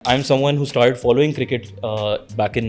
I'm someone who started following cricket back in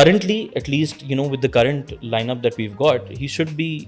currently, at least you know with the current lineup that we've got, he should be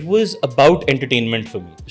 it was about entertainment for me.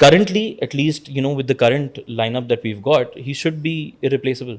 currently, at least you know with the current lineup that we've got, he should be irreplaceable,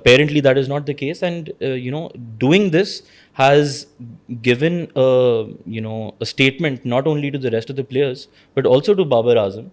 apparently that is not the case, and you know doing this has given you know a statement not only to the rest of the players but also to Babar Azam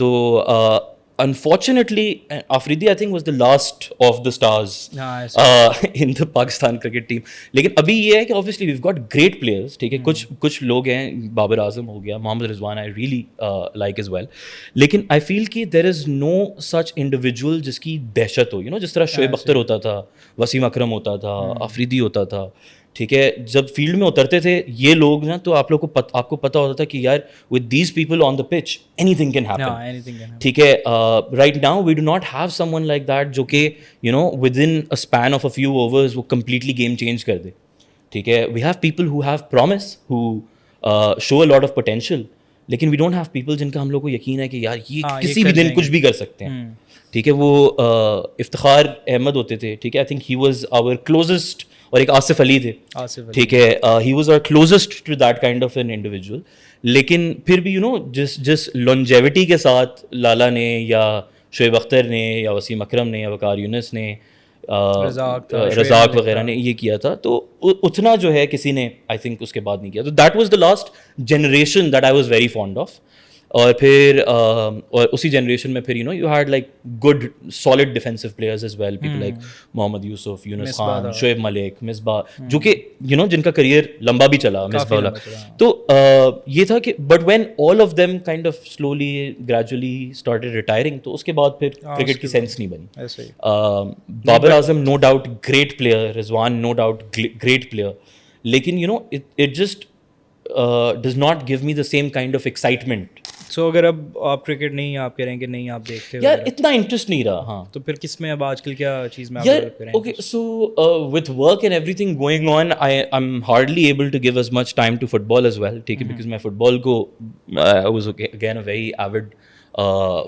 تو unfortunately Afridi I think was the last of the stars in the Pakistan cricket team. لیکن ابھی یہ ہے کہ obviously we've got great players, ٹھیک ہے, کچھ لوگ ہیں, بابر اعظم ہو گیا, محمد رضوان I really like as well, لیکن I feel کہ there is no such individual جس کی دہشت ہو, جس طرح شعیب اختر ہوتا تھا, وسیم اکرم ہوتا تھا, آفریدی ہوتا تھا, ٹھیک ہے. جب فیلڈ میں اترتے تھے یہ لوگ نا, تو آپ کو پتہ ہوتا تھا کہ یار with these people on the pitch anything can happen, ٹھیک ہے. Right now we do not have someone like that جو کہ within a span of a few overs وہ completely game change کر دے, ٹھیک ہے. We have people who have promise, who show a lot of potential, لیکن we don't have people جن کا ہم لوگ کو یقین ہے کہ یار یہ کسی بھی دن کچھ بھی کر سکتے ہیں, ٹھیک ہے. وہ افتخار احمد ہوتے تھے, ٹھیک ہے. I think he was our closest, اور ایک آصف علی تھے, ٹھیک ہے. He was our closest to that kind of an individual. لیکن پھر بھی جس لانجیوٹی کے ساتھ لالا نے یا شعیب اختر نے یا وسیم اکرم نے یا وقار یونس نے, رزاق وغیرہ نے یہ کیا تھا, تو اتنا جو ہے کسی نے آئی تھنک اس کے بعد نہیں کیا. تو that was the last generation that I was very fond of. اور پھر اور اسی جنریشن میں پھر you had like good solid defensive players as well, people like Mohammad Yousuf, Younis Khan, Shoaib Malik, Misbah, جو کہ جن کا کریئر لمبا بھی چلا, مصباح والا. تو یہ تھا کہ but when all of them kind of slowly gradually started retiring, تو اس کے بعد پھر کرکٹ کی سینس نہیں بنی. Babar Azam no doubt great player, Rizwan no doubt great player, لیکن it just does not give me the same kind of excitement. So اگر اب آپ کرکٹ نہیں, آپ کہہ رہے ہیں کہ نہیں آپ دیکھتے ہو, یار اتنا انٹرسٹ نہیں رہا. ہاں, تو پھر کس میں اب آج کل کیا چیز میں یار okay. So with work and everything going on, I am hardly able to give as much time to football as well, ٹھیک ہے. بیکاز میں فٹ بال کو I was again a very avid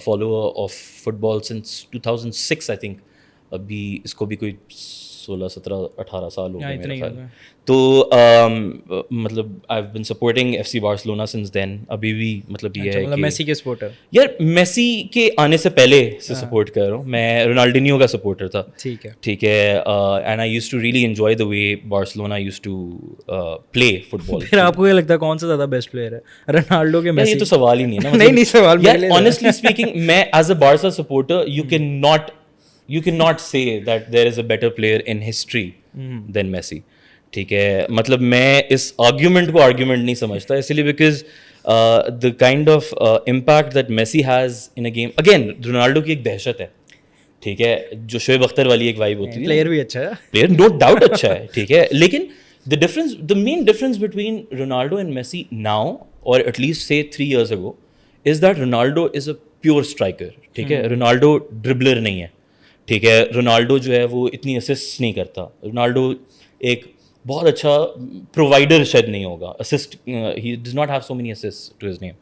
follower of football since 2006 I think. ابھی اس کو بھی کوئی 16-17-18 سال ہو گئے میرے خیال. تو مطلب I have been supporting F C Barcelona since then. ابھی بھی مطلب یہ ہے کہ میسی کے سپورٹر, یار میسی کے آنے سے پہلے سے سپورٹ کر رہا ہوں. میں رونالڈینیو کا سپورٹر تھا, ٹھیک ہے, ٹھیک ہے. And I use to really enjoy the way Barcelona use to play football. پھر آپ کو کیا لگتا ہے کون سا زیادہ بیسٹ پلیئر ہے, رونالڈو کے میسی؟ یہ تو سوال ہی نہیں ہے نا. نہیں سوال یار آنیسٹلی اسپیکنگ, میں as a Barca supporter you cannot say that there is a better player in history than Messi, ٹھیک ہے. مطلب میں اس آرگیومنٹ کو آرگیومنٹ نہیں سمجھتا, اس لیے because the kind of impact that Messi has in a game, again Ronaldo کی ایک دہشت ہے, ٹھیک ہے, جو شعیب اختر والی ایک وائب ہوتی ہے. پلیئر بھی اچھا ہے, پلیئر نو ڈاؤٹ اچھا ہے, ٹھیک ہے. لیکن the main difference between Ronaldo and Messi now, or at least say 3 years ago, is that Ronaldo is a pure striker, ٹھیک ہے. رونالڈو ڈربلر نہیں ہے, ٹھیک ہے. رونالڈو جو ہے وہ اتنی اسسٹ نہیں کرتا. رونالڈو ایک بہت اچھا پرووائڈر شاید نہیں ہوگا, assist he does not have so many assist to his name.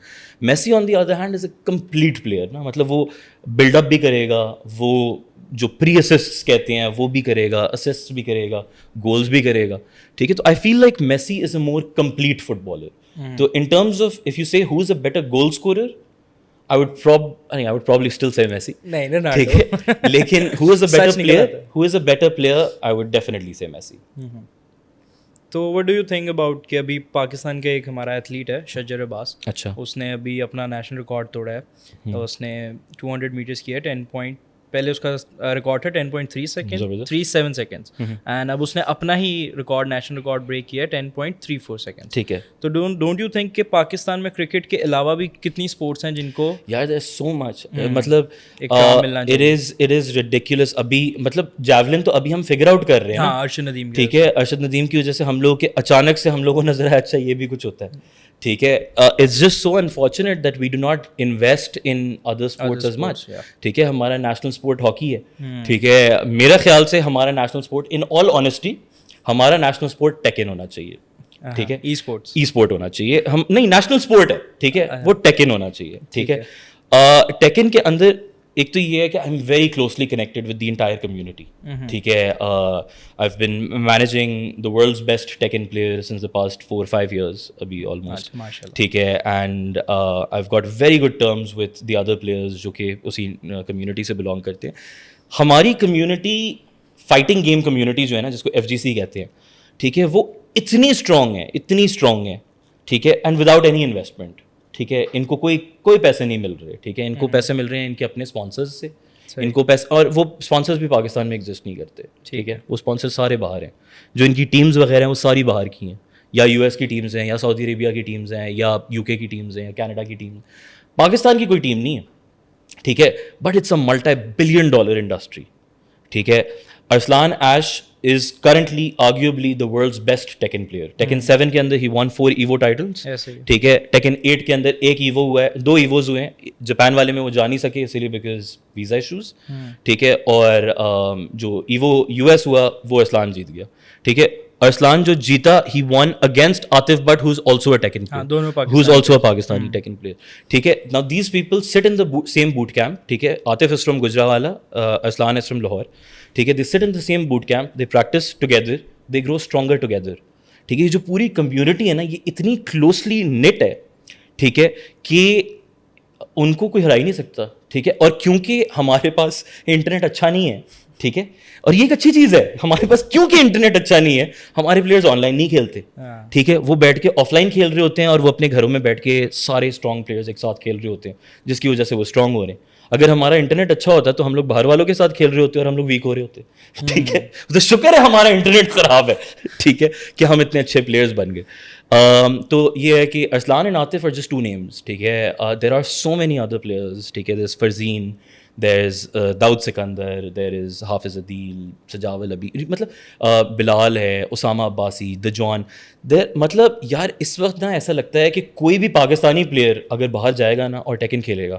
Messi on the other hand is a complete player نا, مطلب وہ بلڈ اپ بھی کرے گا, وہ جو پری اسسٹ کہتے ہیں وہ بھی کرے گا, اسسٹ بھی کرے گا, گولز بھی کرے گا, ٹھیک ہے. تو I feel like Messi is a more complete footballer. تو in terms of if you say he is a better goal scorer, I would probably still say Messi. ٹھیک ہے. لیکن who is a better player, I would definitely say Messi. تو what do you think about کہ ابھی پاکستان کے ایک ہمارا athlete ہے شجر عباس, اچھا, اس نے ابھی اپنا نیشنل ریکارڈ توڑا ہے. اس نے 200 میٹرس کیا ہے, پہلے اس کا ریکارڈ تھا 10.37 سیکنڈس, اینڈ اب اس نے اپنا ہی ریکارڈ, نیشنل ریکارڈ بریک کیا ہے 10.34 سیکنڈ, ٹھیک ہے. تو ڈونٹ یو تھنک کہ پاکستان میں کرکٹ کے علاوہ بھی کتنی اسپورٹس ہیں جن کو یار there is so much, مطلب it is ridiculous. ابھی مطلب جیولن تو ابھی ہم فگر آؤٹ کر رہے ہیں, ہاں, ارشد ندیم, ٹھیک ہے. ارشد ندیم کی وجہ سے ہم لوگ کے اچانک سے ہم لوگوں کو نظر آیا اچھا یہ بھی کچھ ہوتا ہے, ٹھیک ہے. It's just so unfortunate that we do not invest in other sports as much, ٹھیک ہے. ہمارا نیشنل اسپورٹ ہاکی ہے, ٹھیک ہے. میرا خیال سے ہمارا نیشنل اسپورٹ, ان آل آنیسٹی ہمارا نیشنل اسپورٹ ٹیکن ہونا چاہیے, ٹھیک ہے. ای اسپورٹ ہونا چاہیے, ہم نہیں نیشنل اسپورٹ ہے, ٹھیک ہے, وہ ٹیکن ہونا چاہیے, ٹھیک ہے. ٹیکن کے اندر ایک تو یہ ہے کہ I am very closely connected with the entire community, ٹھیک ہے. آئی have bin managing the world's best taken player since the past 4-5 years ابھی آلموسٹ, ٹھیک ہے. And I have got very good terms with the other players جو کہ اسی community سے belong کرتے ہیں. ہماری کمیونٹی فائٹنگ گیم کمیونٹی جو ہے نا, جس کو FGC کہتے ہیں, ٹھیک ہے, وہ اتنی اسٹرانگ ہے, ٹھیک ہے, اینڈ وداؤٹ اینی انویسٹمنٹ, ٹھیک ہے, ان کو کوئی پیسے نہیں مل رہے, ٹھیک ہے, ان کو پیسے مل رہے ہیں ان کے اپنے اسپانسرز سے, ان کو پیسے, اور وہ اسپانسرز بھی پاکستان میں ایگزسٹ نہیں کرتے, ٹھیک ہے, وہ اسپانسر سارے باہر ہیں, جو ان کی ٹیمز وغیرہ ہیں وہ ساری باہر کی ہیں, یا یو ایس کی ٹیمز ہیں, یا سعودی عربیہ کی ٹیمز ہیں, یا یو کے کی ٹیمز ہیں, یا کینیڈا کی ٹیم. پاکستان کی کوئی ٹیم نہیں ہے, ٹھیک ہے, but it's a $multi-billion industry, ٹھیک ہے. ارسلان ایش is currently arguably the world's best Tekken player. Tekken 7 کے اندر he won 4 EVO titles, ٹھیک ہے. Tekken 8 کے اندر ایک EVO ہوا ہے, 2 EVOs ہوئے ہیں, جاپان والے میں وہ جا نہیں سکے اسی لیے بیکاز ویزا ایشوز, ٹھیک ہے, اور جو EVO US ہوا وہ ارسلان جیت گیا, ٹھیک ہے. ارسلان جو جیتا he won against Atif Butt who's also a Tekken player, who's also a Pakistani Tekken player, ٹھیک ہے. Now these people sit in the same boot camp, ٹھیک ہے. Atif is from Gujranwala, Arslan is from Lahore, ٹھیک ہے. They sit in the same boot camp, they practice together, they grow stronger together, ٹھیک ہے. یہ جو پوری community ہے نا یہ اتنی کلوزلی نٹ ہے, ٹھیک ہے, کہ ان کو کوئی ہرا ہی نہیں سکتا, ٹھیک ہے. اور کیونکہ ہمارے پاس انٹرنیٹ اچھا نہیں ہے, ٹھیک ہے, اور یہ ایک اچھی چیز ہے ہمارے پاس, کیونکہ انٹرنیٹ اچھا نہیں ہے ہمارے پلیئرز آن لائن نہیں کھیلتے, ٹھیک ہے, وہ بیٹھ کے آف لائن کھیل رہے ہوتے ہیں, اور وہ اپنے گھروں میں بیٹھ کے سارے اسٹرانگ پلیئرز ایک ساتھ کھیل رہے ہوتے ہیں, جس کی وجہ سے وہ اسٹرانگ ہو رہے ہیں. اگر ہمارا انٹرنیٹ اچھا ہوتا تو ہم لوگ باہر والوں کے ساتھ کھیل رہے ہوتے اور ہم لوگ ویک ہو رہے ہوتے, ٹھیک ہے. تو شکر ہے ہمارا انٹرنیٹ خراب ہے, ٹھیک ہے, کہ ہم اتنے اچھے پلیئرز بن گئے. تو یہ ہے کہ Arslan and Atif are just two names, ٹھیک ہے. There are so many other players, ٹھیک ہے. There's Farzeen, there's Dawood Sikandar, there is حافظ عدیل, سجاول ابی, مطلب بلال ہے, اسامہ عباسی, دجوان. مطلب یار اس وقت نا ایسا لگتا ہے کہ کوئی بھی پاکستانی پلیئر اگر باہر جائے گا نا اور ٹیکن کھیلے گا,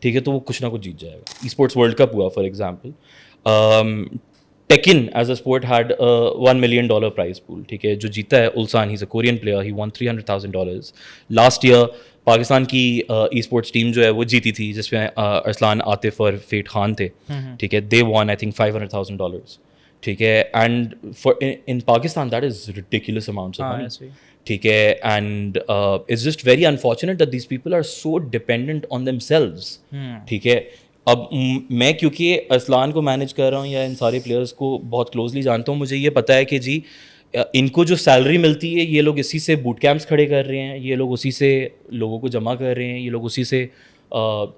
ٹھیک ہے, تو وہ کچھ نہ کچھ جیت جائے گا. ای اسپورٹس ورلڈ کپ ہوا for example, Tekken as a sport had $1 million prize pool, ٹھیک ہے. جو جیتا ہے السان, he is a Korean player, he won $300,000. Last year Pakistan کی ای اسپورٹس ٹیم جو ہے وہ جیتی تھی, جس میں ارسلان, عاطف اور فیٹ خان تھے, ٹھیک ہے. دے won I think $500,000, ٹھیک ہے. And for in Pakistan that is ridiculous amounts of money, ٹھیک ہے. And it's just very unfortunate that these people are so dependent on themselves, ٹھیک ہے. اب میں کیونکہ ارسلان کو مینیج کر رہا ہوں یا ان سارے پلیئرس کو بہت کلوزلی جانتا ہوں, مجھے یہ پتہ ہے کہ جی ان کو جو سیلری ملتی ہے یہ لوگ اسی سے بوٹ کیمپس کھڑے کر رہے ہیں, یہ لوگ اسی سے لوگوں کو جمع کر رہے ہیں, یہ لوگ اسی سے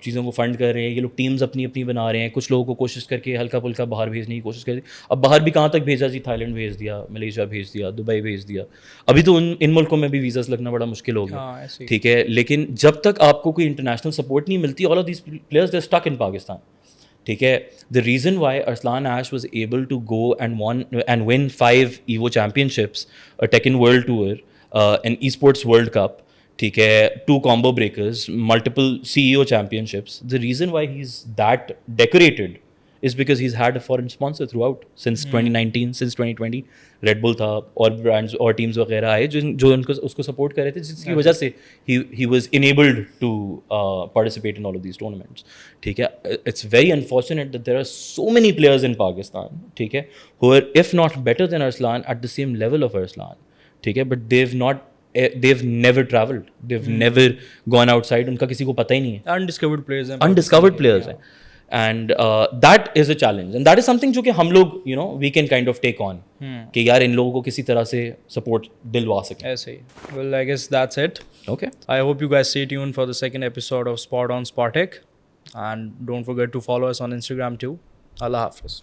چیزوں کو فنڈ کر رہے ہیں, یہ لوگ ٹیمز اپنی اپنی بنا رہے ہیں. کچھ لوگوں کو کوشش کر کے ہلکا پھلکا باہر بھیجنے کی کوشش کر دی. اب باہر بھی کہاں تک بھیجا جی, تھائی لینڈ بھیج دیا, ملیشیا بھیج دیا, دبئی بھیج دیا. ابھی تو ان ملکوں میں بھی ویزاز لگنا بڑا مشکل ہو گیا, ٹھیک ہے. لیکن جب تک آپ کو کوئی انٹرنیشنل سپورٹ نہیں ملتی, all of these players they stick in Pakistan, ٹھیک ہے. The reason why Arslan Ash was able to go and win 5 EVO championships, Tekken world tour, and e sports world cup, ٹھیک ہے, 2 combo breakers, multiple CEO championships. The reason why he's that decorated is because he's had a foreign sponsor throughout since 2019, since 2020. Red Bull تھا اور brands اور teams وغیرہ آئے جو ان کو اس کو سپورٹ کر رہے تھے, جس کی وجہ سے he was enabled to participate in all of these tournaments, ٹھیک ہے. It's very unfortunate that there are so many players in Pakistan, ٹھیک ہے, who are if not better than Arslan at the same level of Arslan, ٹھیک ہے, but they've never traveled, they've never gone outside, ان کا کسی کو پتہ ہی نہیں ہے. Undiscovered players ہیں. And that is a challenge, and that is something جو کہ ہم لوگ we can kind of take on, کہ یار ان لوگوں کو کسی طرح سے سپورٹ دلوا سکیں. ایسے ہی. Well, I guess that's it. Okay. I hope you guys stay tuned for the second episode of Spot on Spotek, and don't forget to follow us on Instagram too. Allah Hafiz.